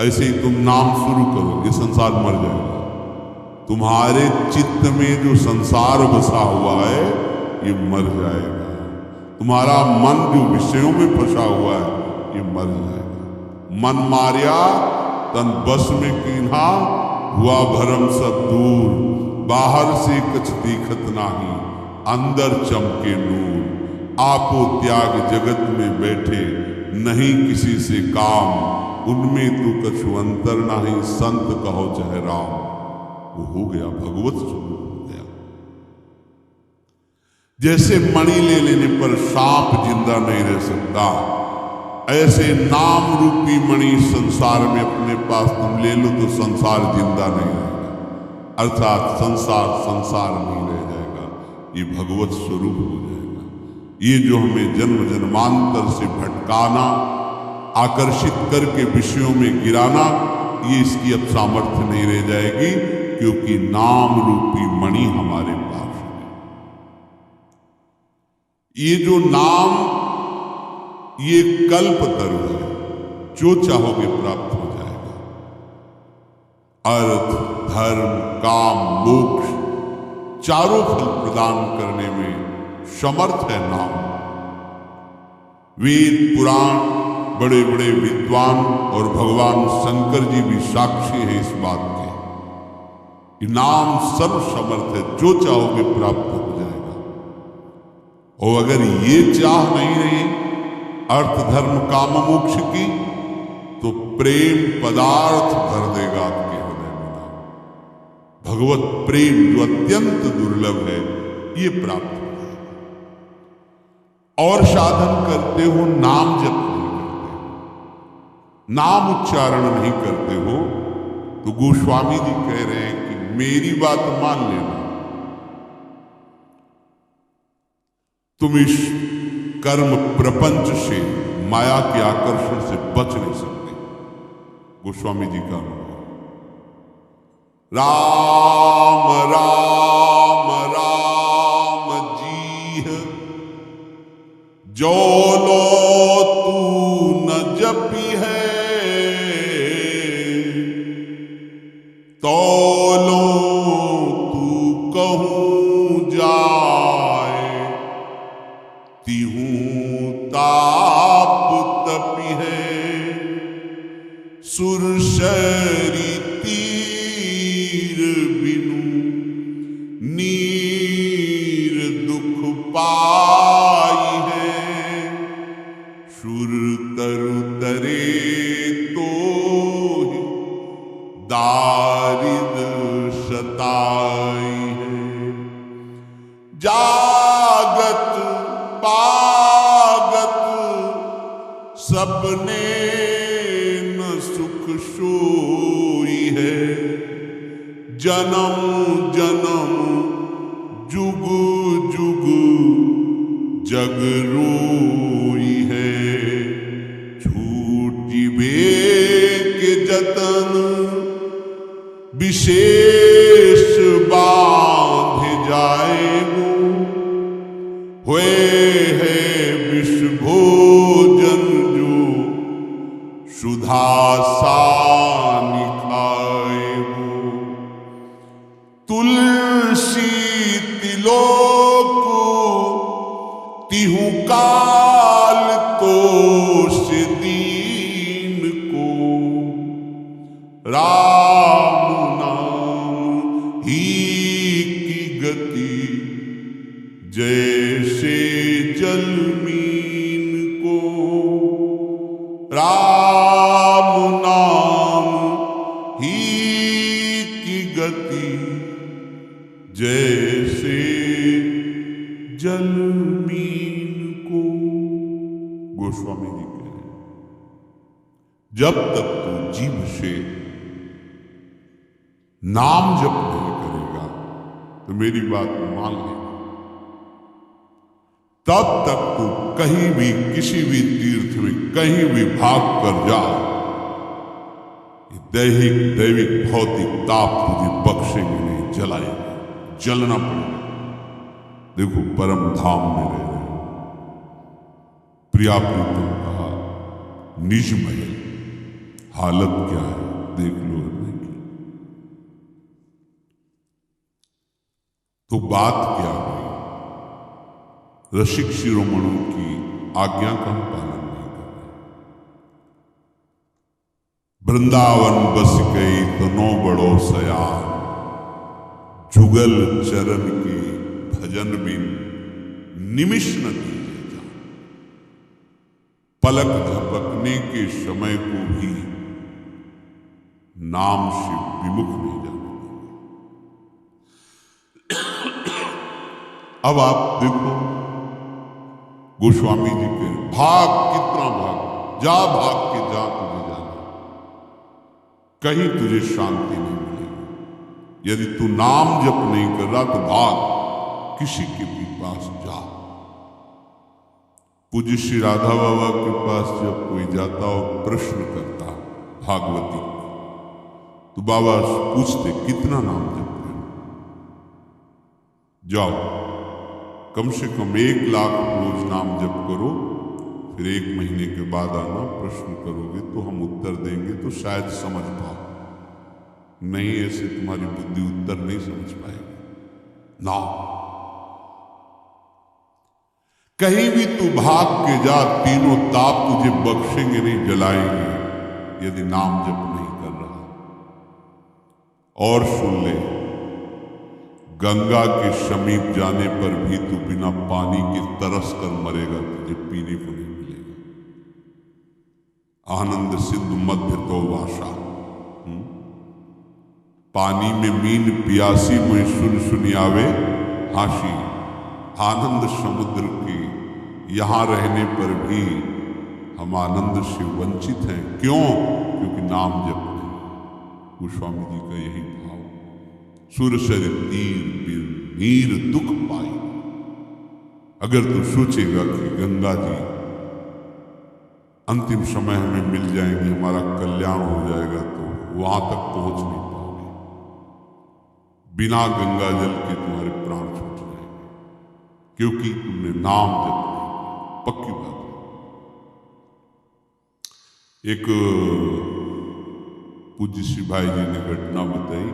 ऐसे ही तुम नाम शुरू करो, ये संसार मर जाएगा। तुम्हारे चित्त में जो संसार बसा हुआ है ये मर जाएगा। तुम्हारा मन जो विषयों में फंसा हुआ है ये मर जाएगा। मन मारिया तन बस में कीन्हा, हुआ भरम सब दूर। बाहर से कुछ दिखत नाही, अंदर चमके नूर। आपो त्याग जगत में बैठे, नहीं किसी से काम। उनमें तो कछु अंतर नहीं, संत कहो चाहे राम। वो हो गया, भगवत स्वरूप हो गया। जैसे मणि ले लेने पर सांप जिंदा नहीं रह सकता, ऐसे नाम रूपी मणि संसार में अपने पास तुम ले लो तो संसार जिंदा नहीं रहेगा, अर्थात संसार संसार नहीं रह जाएगा, ये भगवत स्वरूप हो जाएगा। ये जो हमें जन्म जन्मांतर से भटकाना, आकर्षित करके विषयों में गिराना, ये इसकी अब सामर्थ्य नहीं रह जाएगी, क्योंकि नाम रूपी मणि हमारे पास है। ये जो नाम, ये कल्पतरु है, जो चाहोगे प्राप्त हो जाएगा। अर्थ, धर्म, काम, मोक्ष चारों फल प्रदान करने में समर्थ है नाम। वेद पुराण, बड़े बड़े विद्वान और भगवान शंकर जी भी साक्षी हैं इस बात के। नाम सर्व समर्थ है, जो चाहोगे प्राप्त हो जाएगा। और अगर ये चाह नहीं रही अर्थ, धर्म, काम, मोक्ष की, तो प्रेम पदार्थ भर देगा आपके हृदय में। भगवत प्रेम जो अत्यंत दुर्लभ है, ये प्राप्त हो जाएगा। और साधन करते हो, नाम जप नहीं करते हो, नाम उच्चारण नहीं करते हो, तो गोस्वामी जी कह रहे हैं कि मेरी बात मान लेना, तुम इस कर्म प्रपंच से, माया के आकर्षण से बच नहीं सकते। गोस्वामी जी का राम राम राम जी जो लो तू न जपी है, तो लो तू कहूं जाए। तिहूं ताप तपी है, सुरसरी तीर बिनु। नीर दुख पाई है, सुर तरु तरे तो दारिद सताई है। जागत पागत सपने न सुख सोई है। जन्म जन्म जुग जुग जग रोई है। छूटी के जतन विशेष बांध जाएगो। हुए है विष भोजन जो सुधा सानि खाएगो। तुलसी तिलोक तिहु काल तोष दीन को। राम नाम ही की गति जैसे जल मीन को। राम नाम ही की गति जैसे जल मीन को। गोस्वामी जी कह रहे हैं, जब तक तू जीव से नाम जप नहीं करेगा तो मेरी बात मान लेगा। तब तक तू कहीं भी, किसी भी तीर्थ में कहीं भी भाग कर जा, दैहिक दैविक भौतिक ताप तुझे बख्शेंगे नहीं, जलाएंगे, जलना पड़ेगा। देखो परम धाम में रह रहे प्रिया प्रीतम कहा, निज महल हालत क्या है देख लो हृदय की। तो बात क्या हुई, रसिक शिरोमणों की आज्ञा का हम पालन नहीं कर रहे। वृंदावन बस गई तनो बड़ो सयान, जुगल चरण के भजन बिन निमिष न दीजिए जान। पलक झपकने के समय को भी नाम से विमुख नहीं जाने देंगे। अब आप देखो गोस्वामी जी के भाग, कितना भाग, जा भाग के जा, तुझे जाना कहीं तुझे शांति नहीं मिलेगी। यदि तू नाम जप नहीं कर रहा तो भाग, किसी के भी पास जा। पूज्य श्री राधा बाबा के पास जब कोई जाता और प्रश्न करता भागवती, तो बाबा पूछते कितना नाम जपते हो? जाओ कम से कम 1 लाख रोज नाम जप करो, फिर 1 महीने के बाद आना, प्रश्न करोगे तो हम उत्तर देंगे तो शायद समझ पाओ, नहीं ऐसे तुम्हारी बुद्धि उत्तर नहीं समझ पाएगी ना। कहीं भी तू भाग के जा, तीनों ताप तुझे बख्शेंगे नहीं, जलाएंगे यदि नाम जप नहीं कर रहा। और सुन ले, गंगा के समीप जाने पर भी तू बिना पानी के तरस कर मरेगा, तुझे पीने को नहीं मिलेगा। आनंद सिंधु मध्य तो वाशा, पानी में मीन पियासी मुझे सुन सुनी आवे हाशी। आनंद समुद्र के यहां रहने पर भी हम आनंद से वंचित हैं। क्यों? क्योंकि नाम जप नहीं। गोस्वामी जी का यही भाव, सुर सर तीर बिन नीर दुख पाई। अगर तू सोचेगा कि गंगा जी अंतिम समय हमें मिल जाएंगे, हमारा कल्याण हो जाएगा, तो वहां तक पहुंच नहीं पाओगे। बिना गंगा जल के तुम्हारे प्राण छूट जाएंगे, क्योंकि तुमने नाम जप नहीं। पक्की बात है। एक पूज्य श्री भाई जी ने घटना बताई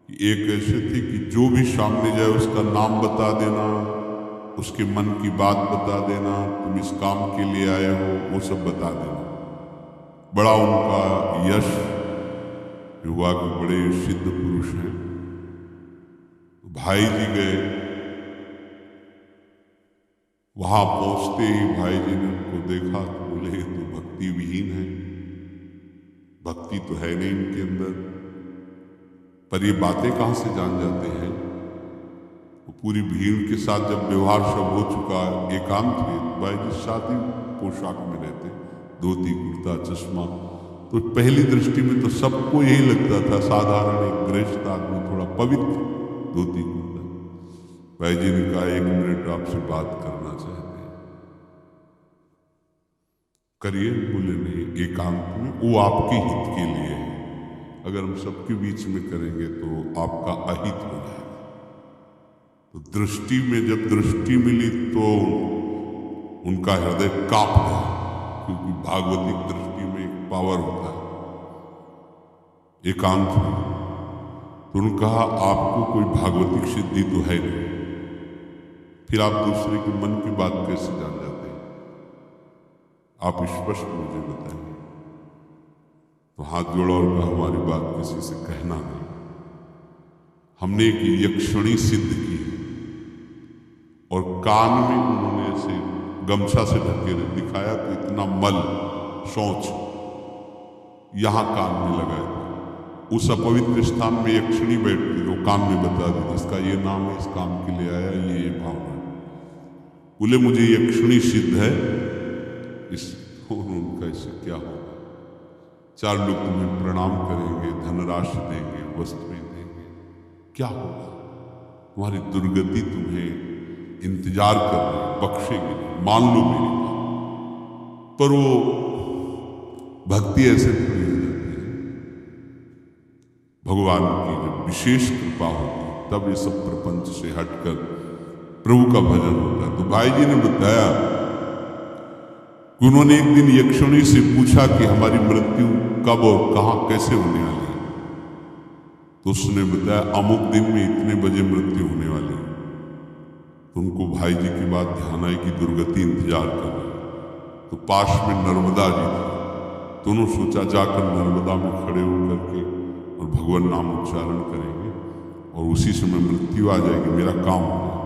कि एक ऐसे थे कि जो भी सामने जाए उसका नाम बता देना, उसके मन की बात बता देना, तुम इस काम के लिए आए हो, वो सब बता देना। बड़ा उनका यश हुआ कि बड़े सिद्ध पुरुष हैं। भाई जी गए, वहां पहुंचते ही भाई जी ने उनको देखा तो बोले ये तो भक्ति विहीन है, भक्ति तो है नहीं इनके अंदर, पर ये बातें कहां से जान जाते हैं। वो पूरी भीड़ के साथ जब व्यवहार सब हो चुका, एकांत में, भाई जी सादी पोशाक में रहते, धोती कुर्ता चश्मा, तो पहली दृष्टि में तो सबको यही लगता था साधारण एक गृहस्थ आदमी, थोड़ा पवित्र धोती कुर्ता। भाई जी ने कहा 1 मिनट आपसे बात करना चाहते हैं। करिए। बोले नहीं, एकांत में, वो आपके हित के लिए है, अगर हम सबके बीच में करेंगे तो आपका अहित हो जाएगा। तो दृष्टि में जब दृष्टि मिली तो उनका हृदय कांप गया, क्योंकि भागवतिक दृष्टि में एक पावर होता है एकांत में। तो उन्होंने कहा आपको कोई भागवतिक सिद्धि तो है नहीं, फिर आप दूसरे के मन की बात कैसे जान जाते हैं? आप स्पष्ट मुझे बताइए। तो हाथ जोड़ा और कहा हमारी बात किसी से कहना नहीं। हमने एक यक्षणी सिद्ध की है, और कान में उन्होंने ऐसे गमछा से ढके दिखाया तो इतना मल शौच यहां कान में लगाया था। उस अपवित्र स्थान में यक्षिणी बैठती, वो कान में बता दी इसका ये नाम है, इस काम के लिए आया, ये भावना। बोले मुझे यक्षिणी सिद्ध है, इस उनका इससे क्या होगा? 4 लोग तुम्हें प्रणाम करेंगे, धनराशि देंगे, वस्त्रें देंगे, क्या होगा? तुम्हारी दुर्गति तुम्हें इंतजार कर रही, बख्शेगी, मान लो मेरी बात। पर वो भक्ति ऐसे थोड़ी हो जाती है। भगवान की जब विशेष कृपा होती तब ये सब प्रपंच से हटकर प्रभु का भजन होता है। तो भाई जी ने बताया उन्होंने एक दिन यक्षिणी से पूछा कि हमारी मृत्यु कब और कहां कैसे होने वाली है। तो उसने बताया अमुक दिन में इतने बजे मृत्यु होने वाली है। तो उनको भाई जी की बात ध्यान आई कि दुर्गति इंतजार कर रही। तो पास में नर्मदा जी थी। तो उन्होंने सोचा जाकर नर्मदा में खड़े होकर के और भगवान नाम उच्चारण करेंगे और उसी समय मृत्यु आ जाएगी, मेरा काम हो जाएगा।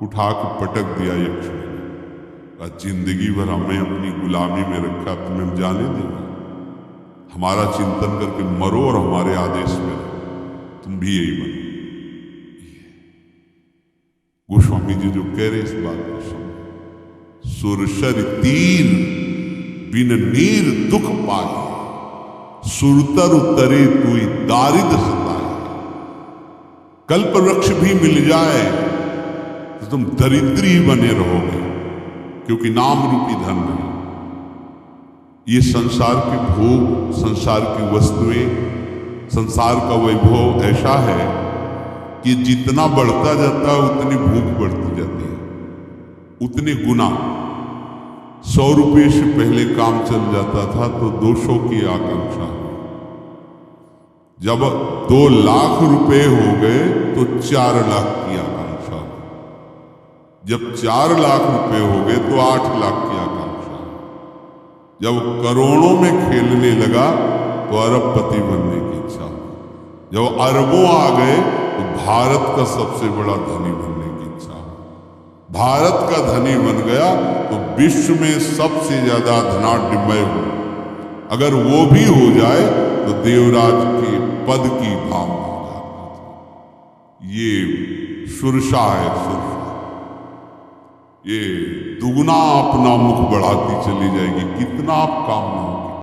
उठा के पटक दिया यक्षिणी ने। जिंदगी भर हमें अपनी गुलामी में रखा, तुम्हें जाने देना, हमारा चिंतन करके मरो और हमारे आदेश में रहो, तुम भी यही बनो। गोस्वामी जी जो कह रहे इस बात को समझो। सुरसर तीर बिन नीर दुख पाए, सुरतर उतरे तुई दारिद सताए। कल्प वृक्ष भी मिल जाए तो तुम दरिद्री ही बने रहोगे, क्योंकि नाम रूपी धन नहीं। ये संसार के भोग, संसार की वस्तुएं, संसार का वैभव ऐसा है कि जितना बढ़ता जाता है उतनी भूख बढ़ती जाती है, उतने गुना। 100 रुपये से पहले काम चल जाता था तो 200 की आकांक्षा हुई। जब 2 लाख रुपए हो गए तो 4 लाख की आकांक्षा हुई। जब 4 लाख रुपए हो गए तो 8 लाख की आकांक्षा हुई। जब करोड़ों में खेलने लगा तो अरबपति बनने की इच्छा हुई। जब अरबों आ गए तो भारत का सबसे बड़ा धनी बनने की इच्छा हुई। भारत का धनी बन गया तो विश्व में सबसे ज्यादा धनाढ्यमय हो, अगर वो भी हो जाए तो देवराज के पद की भावना हो जाती। ये सुरसा है, सुरसा। ये दुगना अपना मुख बढ़ाती चली जाएगी, कितना आप कामना